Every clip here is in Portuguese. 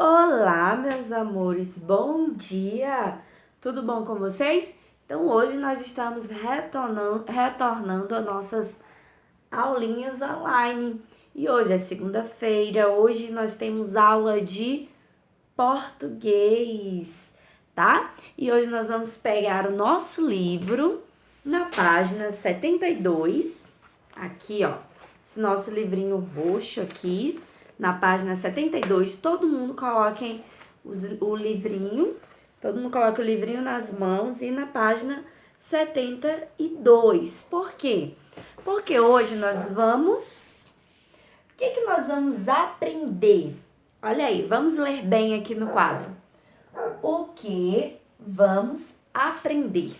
Olá, meus amores, bom dia! Tudo bom com vocês? Então, hoje nós estamos retornando a nossas aulinhas online. E hoje é segunda-feira, hoje nós temos aula de português, tá? E hoje nós vamos pegar o nosso livro na página 72, aqui, ó, esse nosso livrinho roxo aqui, na página 72, todo mundo coloque o livrinho, todo mundo coloca o livrinho nas mãos e na página 72. Por quê? Porque hoje nós vamos... O que nós vamos aprender? Olha aí, vamos ler bem aqui no quadro. O que vamos aprender?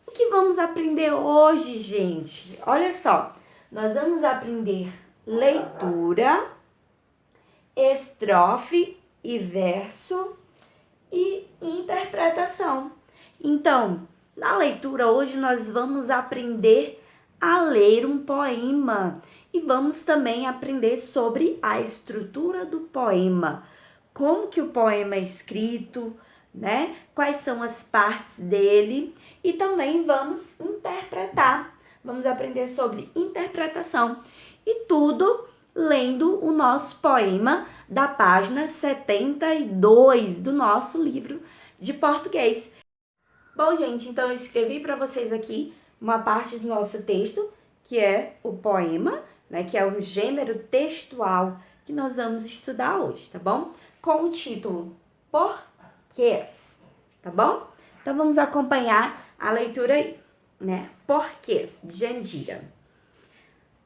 O que vamos aprender hoje, gente? Olha só, nós vamos aprender leitura, estrofe e verso e interpretação. Então, na leitura hoje nós vamos aprender a ler um poema e vamos também aprender sobre a estrutura do poema, como que o poema é escrito, né? Quais são as partes dele e também vamos interpretar. Vamos aprender sobre interpretação e tudo lendo o nosso poema da página 72 do nosso livro de português. Bom, gente, então eu escrevi para vocês aqui uma parte do nosso texto, que é o poema, né, que é o gênero textual que nós vamos estudar hoje, tá bom? Com o título Porquês, tá bom? Então vamos acompanhar a leitura aí, né? Porquês, de Jandira.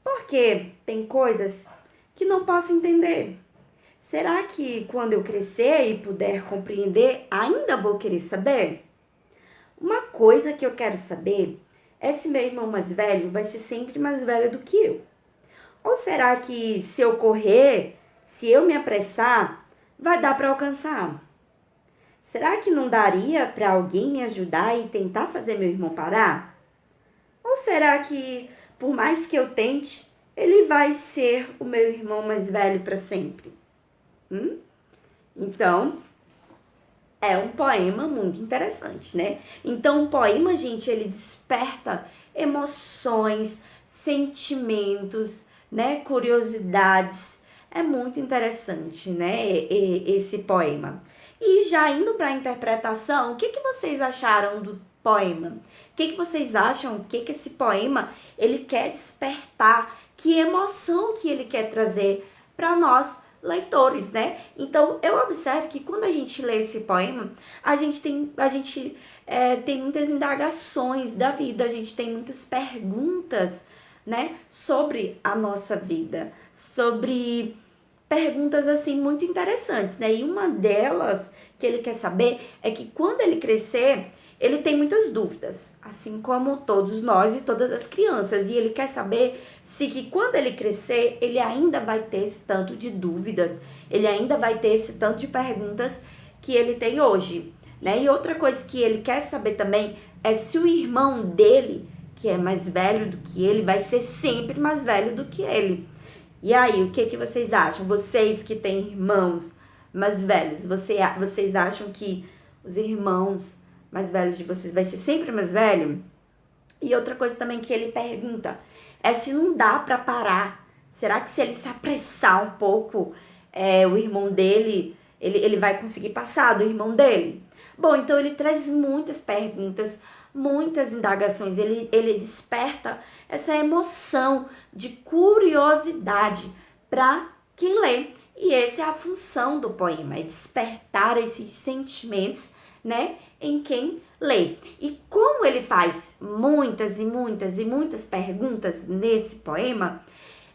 Porque tem coisas que não posso entender. Será que quando eu crescer e puder compreender, ainda vou querer saber? Uma coisa que eu quero saber é se meu irmão mais velho vai ser sempre mais velho do que eu. Ou será que se eu correr, se eu me apressar, vai dar para alcançar? Será que não daria para alguém me ajudar e tentar fazer meu irmão parar? Ou será que, por mais que eu tente, ele vai ser o meu irmão mais velho para sempre? Então, é um poema muito interessante, né? Então, o poema, gente, ele desperta emoções, sentimentos, né? Curiosidades. É muito interessante, né? Esse poema. E já indo para a interpretação, o que vocês acharam do poema? O que vocês acham? O que esse poema ele quer despertar? Que emoção que ele quer trazer para nós leitores, né? Então, eu observo que quando a gente lê esse poema, a gente tem muitas indagações da vida, a gente tem muitas perguntas, né? Sobre a nossa vida, sobre perguntas, assim, muito interessantes, né? E uma delas que ele quer saber é que quando ele crescer, ele tem muitas dúvidas, assim como todos nós e todas as crianças. E ele quer saber se que quando ele crescer, ele ainda vai ter esse tanto de dúvidas, ele ainda vai ter esse tanto de perguntas que ele tem hoje, né? E outra coisa que ele quer saber também é se o irmão dele, que é mais velho do que ele, vai ser sempre mais velho do que ele. E aí, o que vocês acham? Vocês que têm irmãos mais velhos, vocês acham que os irmãos mais velhos de vocês vai ser sempre mais velho? E outra coisa também que ele pergunta é se não dá para parar. Será que se ele se apressar um pouco, o irmão dele, ele vai conseguir passar do irmão dele? Bom, então ele traz muitas perguntas, muitas indagações, ele desperta essa emoção de curiosidade para quem lê. E essa é a função do poema, é despertar esses sentimentos, né, em quem lê. E como ele faz muitas e muitas e muitas perguntas nesse poema,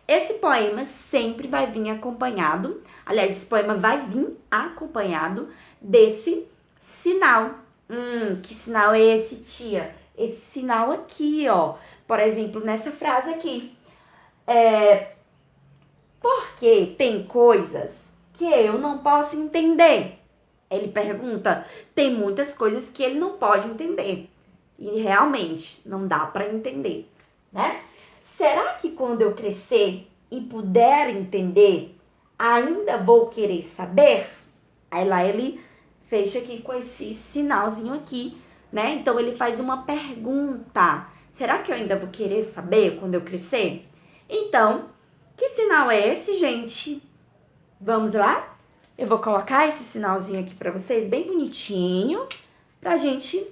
esse poema sempre vai vir acompanhado, aliás, esse poema vai vir acompanhado desse sinal. Que sinal é esse, tia? Esse sinal aqui, ó. Por exemplo, nessa frase aqui. Porque tem coisas que eu não posso entender. Ele pergunta, tem muitas coisas que ele não pode entender. E realmente não dá para entender, né? Será que quando eu crescer e puder entender, ainda vou querer saber? Aí lá ele fecha aqui com esse sinalzinho aqui, né? Então ele faz uma pergunta. Será que eu ainda vou querer saber quando eu crescer? Então, que sinal é esse, gente? Vamos lá? Eu vou colocar esse sinalzinho aqui pra vocês, bem bonitinho, pra gente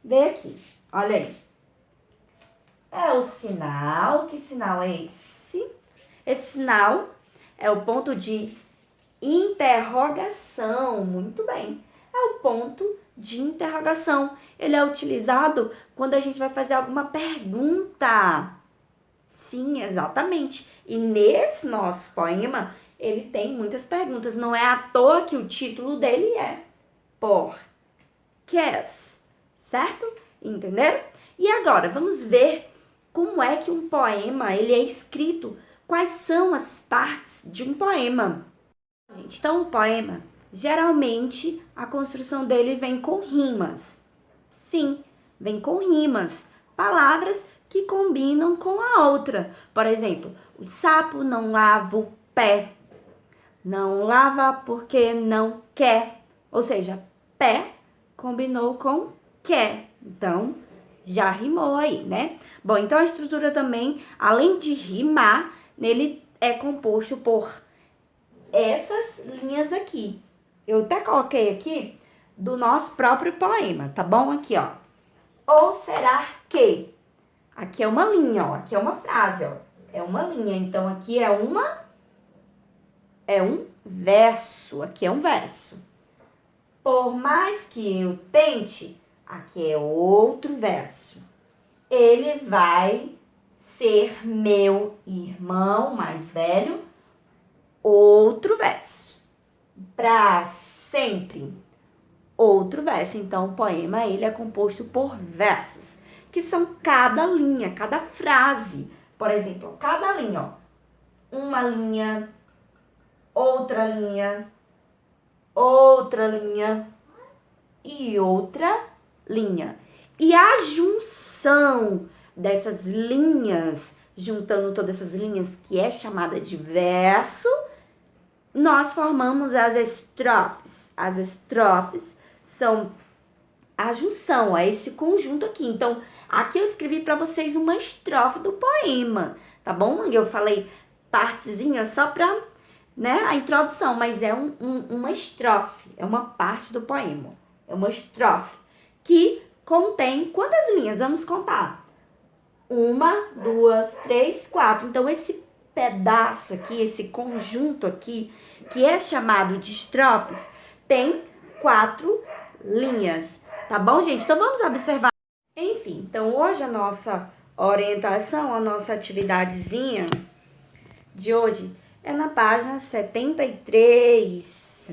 ver aqui. Olha aí. É o sinal. Que sinal é esse? Esse sinal é o ponto de interrogação. Muito bem. É o ponto de interrogação. Ele é utilizado quando a gente vai fazer alguma pergunta. Sim, exatamente. E nesse nosso poema, ele tem muitas perguntas. Não é à toa que o título dele é Porquês, certo? Entenderam? E agora, vamos ver como é que um poema ele é escrito. Quais são as partes de um poema? Gente, então, um poema, geralmente, a construção dele vem com rimas. Sim, vem com rimas. Palavras que combinam com a outra. Por exemplo, o sapo não lava o pé. Não lava porque não quer. Ou seja, pé combinou com quer. Então, já rimou aí, né? Bom, então a estrutura também, além de rimar, nele é composto por essas linhas aqui. Eu até coloquei aqui do nosso próprio poema, tá bom? Aqui, ó. Ou será que? Aqui é uma linha, ó. Aqui é uma frase, ó. É uma linha. Então, aqui é um verso. Aqui é um verso. Por mais que eu tente, aqui é outro verso. Ele vai ser meu irmão mais velho. Outro verso. Pra sempre. Outro verso. Então, o poema ele é composto por versos, que são cada linha, cada frase. Por exemplo, cada linha, ó. Uma linha, outra linha e outra linha. E a junção dessas linhas, juntando todas essas linhas, que é chamada de verso, nós formamos as estrofes. As estrofes são a junção, é esse conjunto aqui. Então, aqui eu escrevi para vocês uma estrofe do poema, tá bom? Eu falei partezinha só para, né, a introdução, mas é uma estrofe, é uma parte do poema. É uma estrofe que contém quantas linhas? Vamos contar. 1, 2, 3, 4. Então, esse pedaço aqui, esse conjunto aqui, que é chamado de estrofes, tem 4 linhas, tá bom, gente? Então, vamos observar. Enfim, então, hoje a nossa orientação, a nossa atividadezinha de hoje é na página 73.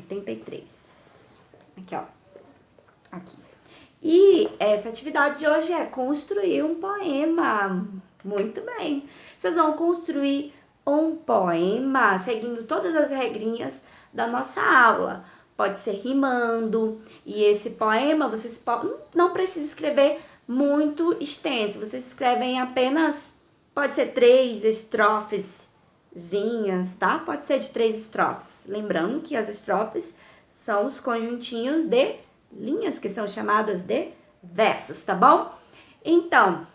Aqui, ó. Aqui. E essa atividade de hoje é construir um poema. Muito bem. Vocês vão construir um poema seguindo todas as regrinhas da nossa aula. Pode ser rimando. E esse poema, vocês não precisam escrever muito extenso. Vocês escrevem apenas, pode ser 3 estrofezinhas, tá? Pode ser de 3 estrofes. Lembrando que as estrofes são os conjuntinhos de linhas, que são chamadas de versos, tá bom? Então,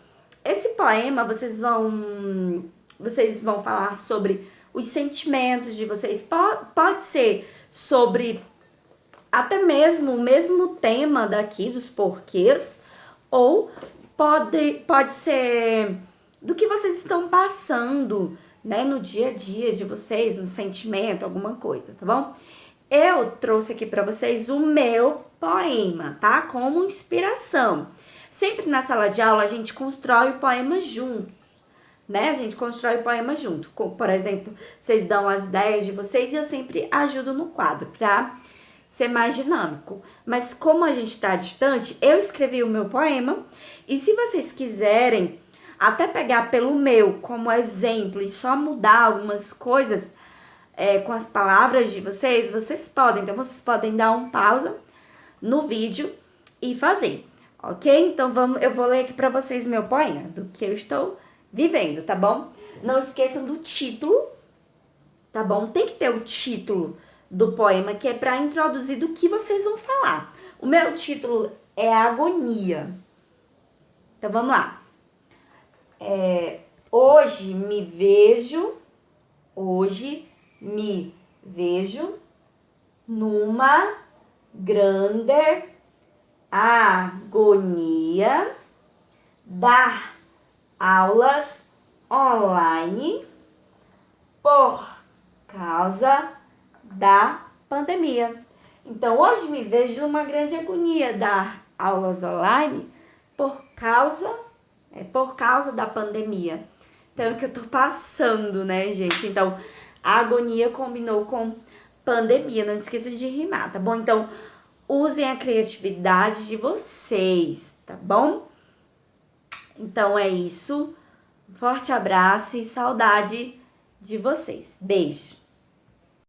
esse poema vocês vão falar sobre os sentimentos de vocês. Pode ser sobre até mesmo o mesmo tema daqui dos porquês, ou pode ser do que vocês estão passando, né, no dia a dia de vocês, um sentimento, alguma coisa, tá bom? Eu trouxe aqui para vocês o meu poema, tá? Como inspiração. Sempre na sala de aula a gente constrói o poema junto, né? A gente constrói o poema junto. Por exemplo, vocês dão as ideias de vocês e eu sempre ajudo no quadro para ser mais dinâmico. Mas como a gente está distante, eu escrevi o meu poema e se vocês quiserem até pegar pelo meu como exemplo e só mudar algumas coisas com as palavras de vocês podem. Então, vocês podem dar um pausa no vídeo e fazer, ok? Então, eu vou ler aqui para vocês meu poema, do que eu estou vivendo, tá bom? Não esqueçam do título, tá bom? Tem que ter o título do poema, que é para introduzir do que vocês vão falar. O meu título é Agonia. Então vamos lá. Hoje me vejo numa grande agonia, dar aulas online por causa da pandemia. Então, hoje me vejo numa grande agonia, dar aulas online por causa da pandemia. Então, é o que eu tô passando, né, gente? Então, a agonia combinou com pandemia. Não esqueçam de rimar, tá bom? Então, usem a criatividade de vocês, tá bom? Então, é isso. Forte abraço e saudade de vocês. Beijo!